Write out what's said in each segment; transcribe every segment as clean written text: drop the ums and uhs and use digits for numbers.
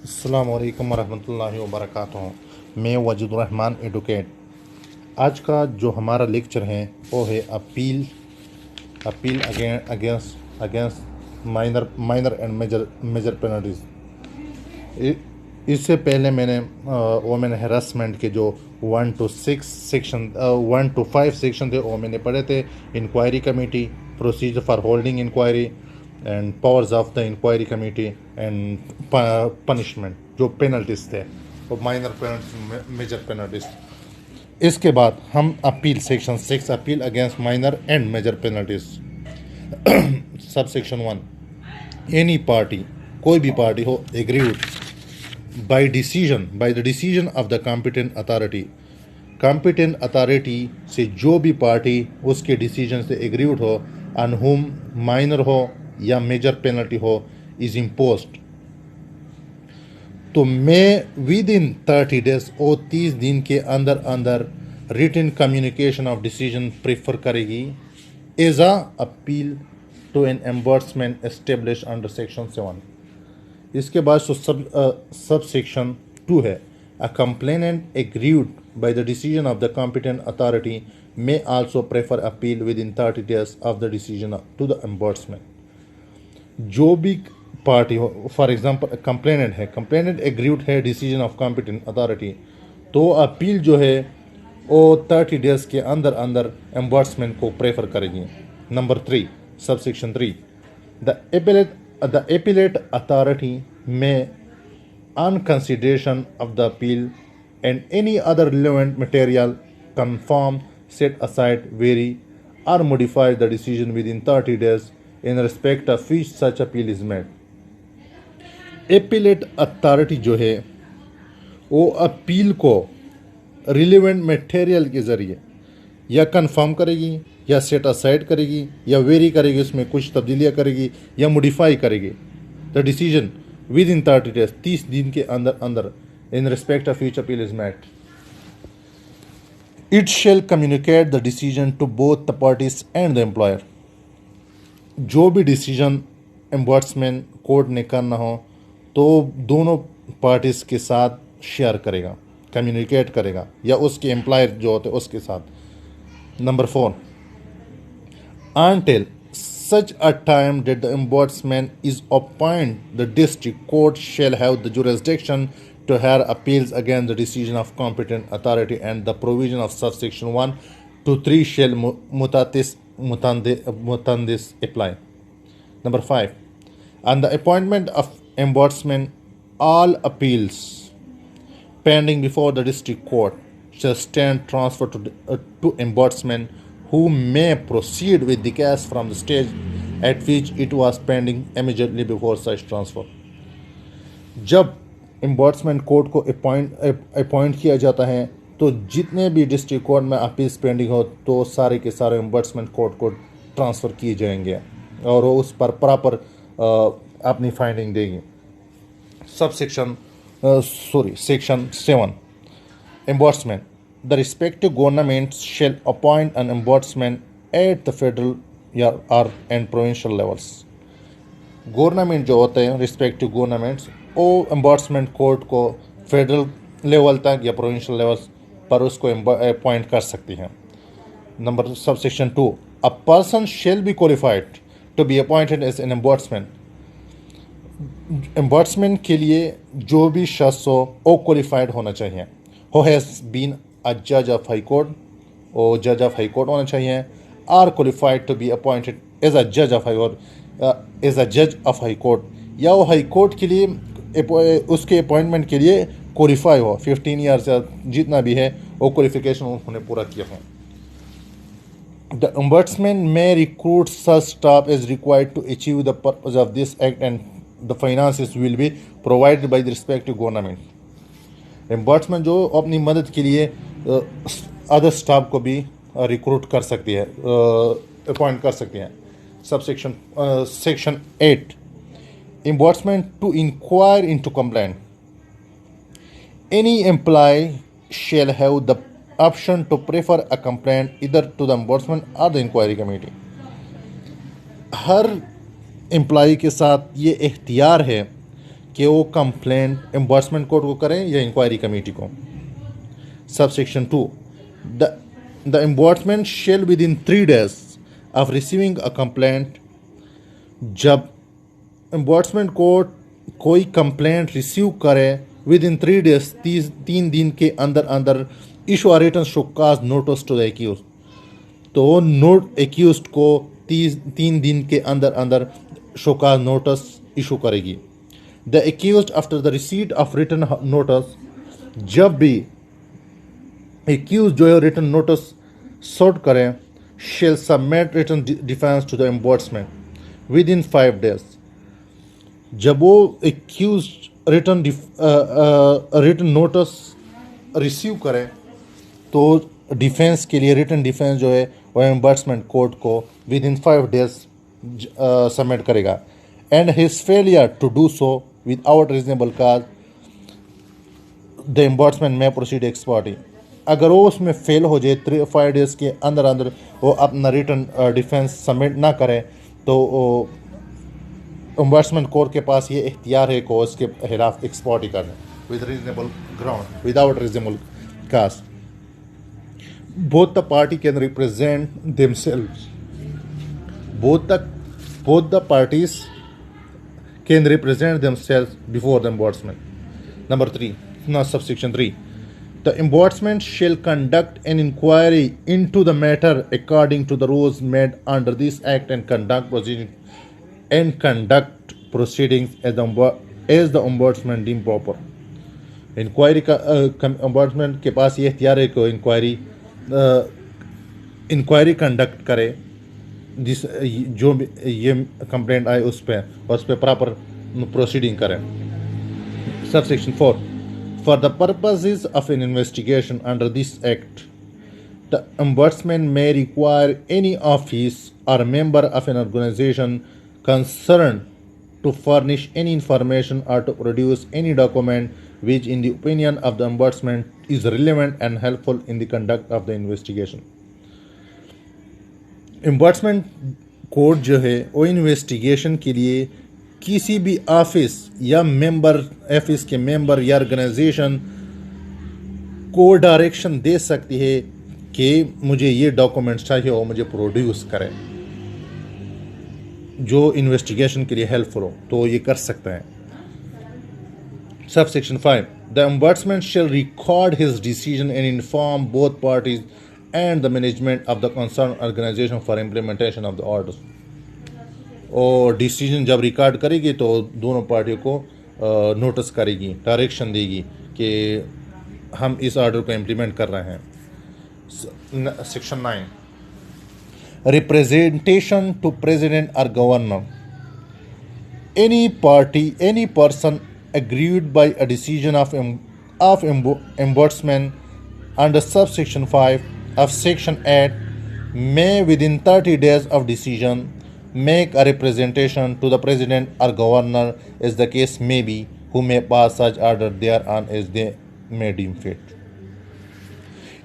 अस्सलाम वालेकुम वरहमतुल्लाहि वबरकातुहू। मैं वजीदुर रहमान एडवोकेट। आज का जो हमारा लेक्चर है वो है appeal appeal against against minor and major penalties. इससे पहले मैंने वोमेन हरासमेंट के जो 1 to 6 सेक्शन 1 to 5 सेक्शन थे वो मैंने पढ़े थे। Inquiry committee, procedure for holding inquiry and powers of the inquiry committee and punishment, जो पेनल्टीज थे वो माइनर पेनल्टीज, मेजर पेनल्टीज। इसके बाद हम appeal section 6 appeal against minor and major penalties. Sub section 1, any party, कोई भी party हो, agreed by the decision of the competent authority से जो भी पार्टी उसके डिसीजन से एग्रीड हो, on whom माइनर हो या मेजर पेनल्टी हो इज इम्पोज्ड, तो मैं विद इन 30 days और 30 दिन के अंदर अंदर written communication of decision prefer करेगी as a appeal to an ombudsman establish under section 7। इसके बाद सब सेक्शन 2 है, a complainant aggrieved by the decision of the competent authority may also prefer appeal within 30 days of the decision to the ombudsman. जो भी party हो, for example complainant है, complainant aggrieved है decision of competent authority, तो appeal जो है वो 30 days के अंदर अंदर एम्बर्समेंट को प्रेफर करेगी। Number 3, sub section 3, the appellate authority may, on consideration of the appeal and any other relevant material, confirm, set aside, vary, or modify the decision within 30 days in respect of which such appeal is made. Appellate authority जो है वो appeal को relevant material के ज़रिए या confirm करेगी या set aside करेगी या वेरी करेगी, उसमें कुछ तब्दीलियाँ करेगी या मॉडिफाई करेगी the decision within 30 days, 30 दिन के अंदर अंदर, in respect of which appeal is made. It shall communicate the decision to both the parties and the employer. जो भी डिसीजन एम्बर्समेंट कोर्ट ने करना हो तो दोनों पार्टीज के साथ शेयर करेगा, कम्युनिकेट करेगा, या उसके एम्प्लॉयर जो होते उसके साथ। Number 4, until such a time that the ombudsman is appointed, the district court shall have the jurisdiction to hear appeals against the decision of competent authority, and the provision of subsection 1 to 3 shall mutandis apply. Number 5, on the appointment of ombudsman, all appeals pending before the district court shall stand transferred to ombudsman, who may proceed with the case from the stage at which it was pending immediately before such transfer. जब ombudsman court को appoint किया जाता है तो जितने भी district court में appeals pending हो तो सारे के सारे एम्बर्समेंट कोर्ट को ट्रांसफ़र किए जाएंगे और वो उस पर प्रॉपर अपनी फाइंडिंग देगी। Sub section section 7, एम्बर्समेंट, the respective governments shall appoint an ombudsman at the federal or and provincial levels. Government जो होते हैं, रिस्पेक्टिव गवर्नमेंट्स, वो एम्बर्समेंट कोर्ट को फेडरल लेवल तक या प्रोविंशियल लेवल पर उसको अपॉइंट कर सकती हैं। Number subsection 2, a person shall be qualified to be appointed as an ombudsman. Ombudsman के लिए जो भी शख्स हो वो क्वालिफाइड होना चाहिए, who has been a judge of high court और जज ऑफ हाई कोर्ट होना चाहिए, are qualified to be appointed as a जज of high court, as a जज ऑफ हाई कोर्ट, या वो हाई कोर्ट के लिए उसके अपॉइंटमेंट के लिए क्वालिफाई हो, 15 ईयर्स या जितना भी है वो क्वालिफिकेशन उन्होंने पूरा किया हो। The ombudsman may recruit such staff as required to achieve the purpose of this act, and the finances will be provided by the respective government. एम्बर्समेंट जो अपनी मदद के लिए अदर स्टाफ को भी रिक्रूट कर सकती है, अपॉइंट कर सकती हैं। Subsection 8, ombudsman to inquire into complaint, any employ shall have the option to prefer a complaint either to the ombudsman or the inquiry committee. हर एम्प्लॉय के साथ ये इख्तियार है कि वो कंप्लेंट एम्बर्समेंट कोर्ट को करें या इंक्वायरी कमेटी को। Subsection 2, the ombudsman shall within 3 days of receiving a complaint. जब एम्बर्समेंट कोर्ट कोई कंप्लेंट रिसीव करे विद इन 3 days, 3 दिन के अंदर अंदर issue a written show cause notice to the accused, तो नोट एक्यूज को 3 दिन के अंदर अंदर शोकाज नोटिस इशू करेगी। The accused after the receipt of written notice, जब भी एक्यूज जो है रिटन नोटिस सर्व करें, shall submit written defence to the ombudsman within 5 days। जब वो एक्यूज रिटन नोटिस रिसीव करें तो डिफेंस के लिए रिटन डिफेंस जो है वो एम्बर्समेंट कोर्ट को विद इन 5 days सबमिट करेगा। And his failure to do so without reasonable cause, the ombudsman may proceed x party. अगर वो उसमें फेल हो जाए 5 days के अंदर अंदर वो अपना रिटन डिफेंस सबमिट ना करे, तो एम्बर्समेंट कोर्ट के पास ये इख्तियार है कि उसके खिलाफ एक्सपोर्ट ही करने with reasonable ground without reasonable cause. Both the party can represent themselves, both the parties can represent themselves before the ombudsman. Number 3, subsection 3, the ombudsman shall conduct an inquiry into the matter according to the rules made under this act and conduct proceedings as the ombudsman deem proper. Inquiry का ombudsman के पास ये इख्तियार है कि inquiry conduct करे जिस जो भी ये कंप्लेंट आए उस पर प्रॉपर प्रोसीडिंग करें। Subsection 4, for the purposes of N investigation under this act, the ombudsman may require any office or member of an organization concerned to furnish any information or to produce any document which in the opinion of the ombudsman is relevant and helpful in the conduct of the investigation. Ombudsman court जो है वो investigation के लिए किसी भी office या member, office के member या ऑर्गेनाइजेशन को डायरेक्शन दे सकती है कि मुझे ये डॉक्यूमेंट्स चाहिए और मुझे प्रोड्यूस करें जो इन्वेस्टिगेशन के लिए हेल्पफुल हो, तो ये कर सकता है। Subsection 5, the ombudsman shall record his decision and inform both parties and the management of the concerned organization for implementation of the orders. और डिसीजन जब रिकॉर्ड करेगी तो दोनों पार्टियों को नोटिस करेगी, डायरेक्शन देगी कि हम इस ऑर्डर को इम्प्लीमेंट कर रहे हैं। सेक्शन 9, रिप्रेजेंटेशन टू प्रेसिडेंट और governor. Any party, any person agreed by a decision of ombudsman under subsection 5 of section 8 may within 30 days of decision make a representation to the president or governor as the case may be, who may pass such order thereon as they may deem fit.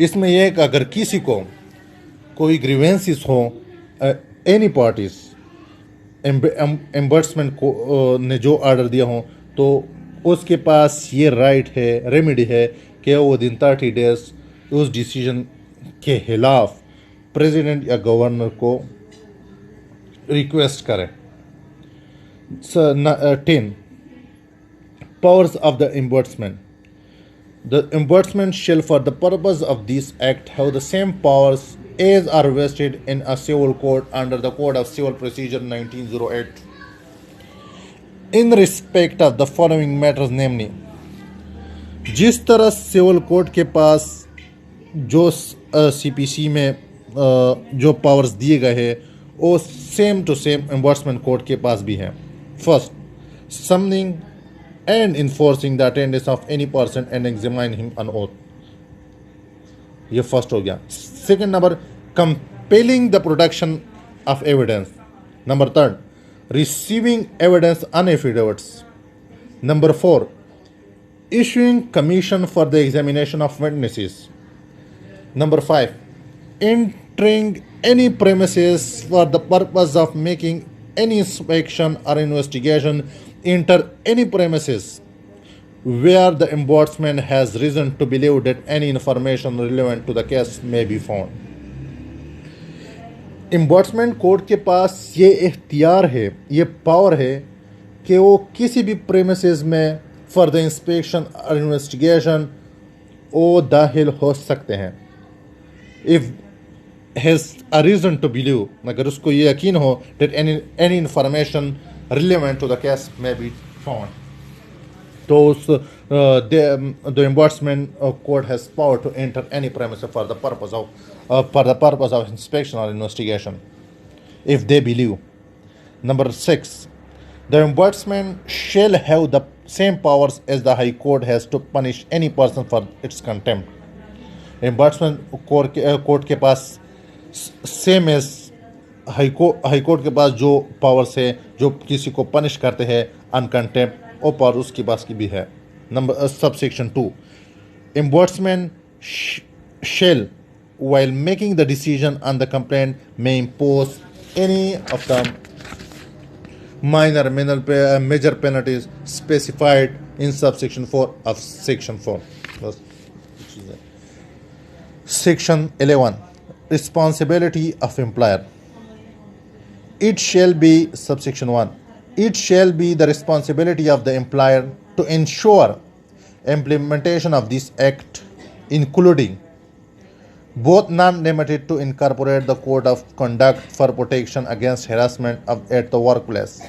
इसमें यह है कि अगर किसी को कोई grievances हो, any parties एम्बर्समेंट को ने जो ऑर्डर दिया हो, तो उसके पास ये राइट है, रेमेडी है कि वो विदिन 30 days उस डिसीजन के खिलाफ प्रेसिडेंट या गवर्नर को रिक्वेस्ट करें। 10, powers of the ombudsman. The ombudsman shall for the purpose of this act have the same powers as are vested in a civil court under the Code of Civil Procedure 1908 in respect of the following matters, namely, जिस तरह civil court के पास जो CPC में जो powers दिए गए हैं वो सेम टू सेम एम्बर्समेंट कोर्ट के पास भी है। First, summoning and enforcing the attendance of any person and examine him on oath, ये फर्स्ट हो गया। Second number, compelling the production of evidence. Number third, receiving evidence on affidavits. Number 4, issuing commission for the examination of witnesses. Number 5, entering any premises for the purpose of making any inspection or investigation enter any premises where the ombudsman has reason to believe that any information relevant to the case may be found. Ombudsman court के पास ये इख्तियार है, ये power है कि वो किसी भी प्रेमिसेस में फर्दर इंस्पेक्शन और इन्वेस्टिगेशन वो दाखिल हो सकते हैं। If has a reason to believe, अगर उसको ये यकीन हो that any information relevant to the case may be found, तो उस the ombudsman court has power to enter any premises for the purpose of inspection or investigation if they believe. Number 6, the ombudsman shall have the same powers as the high court has to punish any person for its contempt. ombudsman court के पास same as high court के पास जो powers है जो किसी को punish करते हैं अनकंटेम्प्ट, और पावर उसके पास की भी है। Number subsection 2, ombudsman shall while making the decision on the complaint may impose any of the minor major penalties specified in subsection 4 of section 4. Section 11, responsibility of employer. It shall be, subsection 1, it shall be the responsibility of the employer to ensure implementation of this act, including both non-limited to incorporate the code of conduct for protection against harassment at the workplace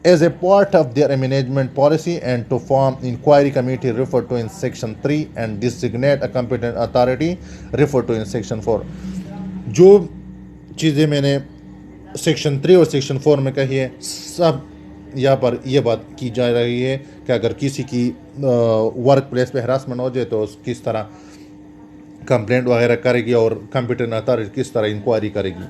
as a part of their management policy, and to form inquiry committee referred to in section 3 and designate a competent authority referred to in section 4. जो चीज़ें मैंने section 3 और section 4 में कही है, सब यहाँ पर यह बात की जा रही है कि अगर किसी की वर्क प्लेस पे हरासमेंट हो जाए तो किस तरह कंप्लेंट वगैरह करेगी और कंप्यूटर अथॉरिटी किस तरह इंक्वायरी करेगी।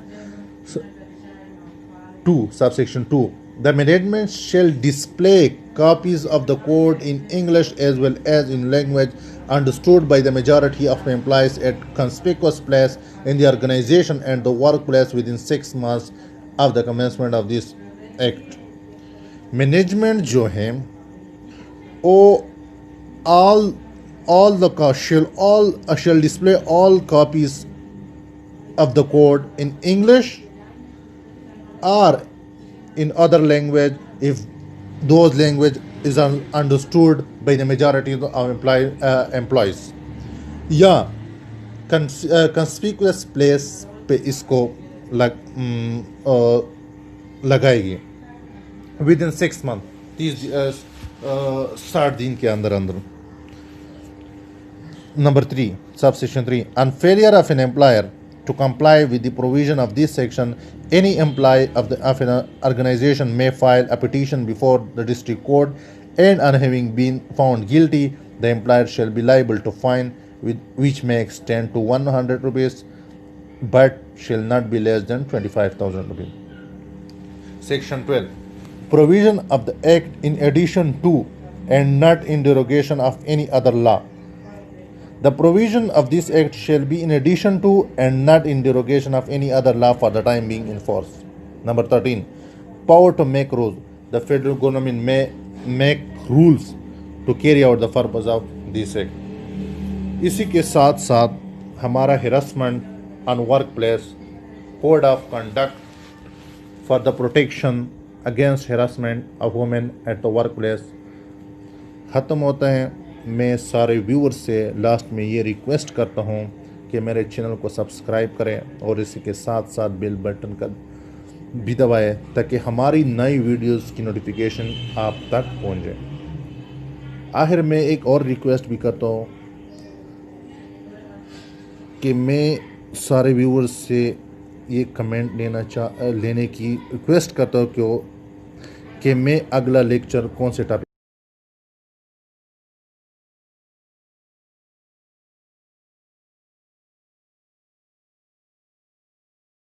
2, subsection 2, the management shall display copies of the code in English as well as in language understood by the majority of employees at conspicuous place in the organization and the workplace within 6 months of the commencement of this act. Management जो है वो shall display all copies of the code in English or in other language if those language is understood by the majority of employees, या conspicuous place पे इसको लगाएगी within 6 months, 60 दिन के अंदर। Number 3, subsection 3, on failure of an employer to comply with the provision of this section, any employee of an organization may file a petition before the district court, and on having been found guilty, the employer shall be liable to fine which may extend to 100 rupees but shall not be less than 25,000 rupees. Section 12, provision of the act in addition to and not in derogation of any other law. The provision of this act shall be in addition to and not in derogation of any other law for the time being in force. Number 13, power to make rules. The federal government may make rules to carry out the purpose of this act. इसी के साथ साथ हमारा harassment on workplace code of conduct for the protection against harassment of women at the workplace ख़त्म होता है। मैं सारे व्यूअर्स से लास्ट में ये रिक्वेस्ट करता हूँ कि मेरे चैनल को सब्सक्राइब करें और इसी के साथ साथ बेल बटन का भी दबाएं ताकि हमारी नई वीडियोस की नोटिफिकेशन आप तक पहुँच जाए। आखिर में एक और रिक्वेस्ट भी करता हूँ कि मैं सारे व्यूअर्स से ये कमेंट लेने की रिक्वेस्ट करता हूँ कि मैं अगला लेक्चर कौन से टॉपिक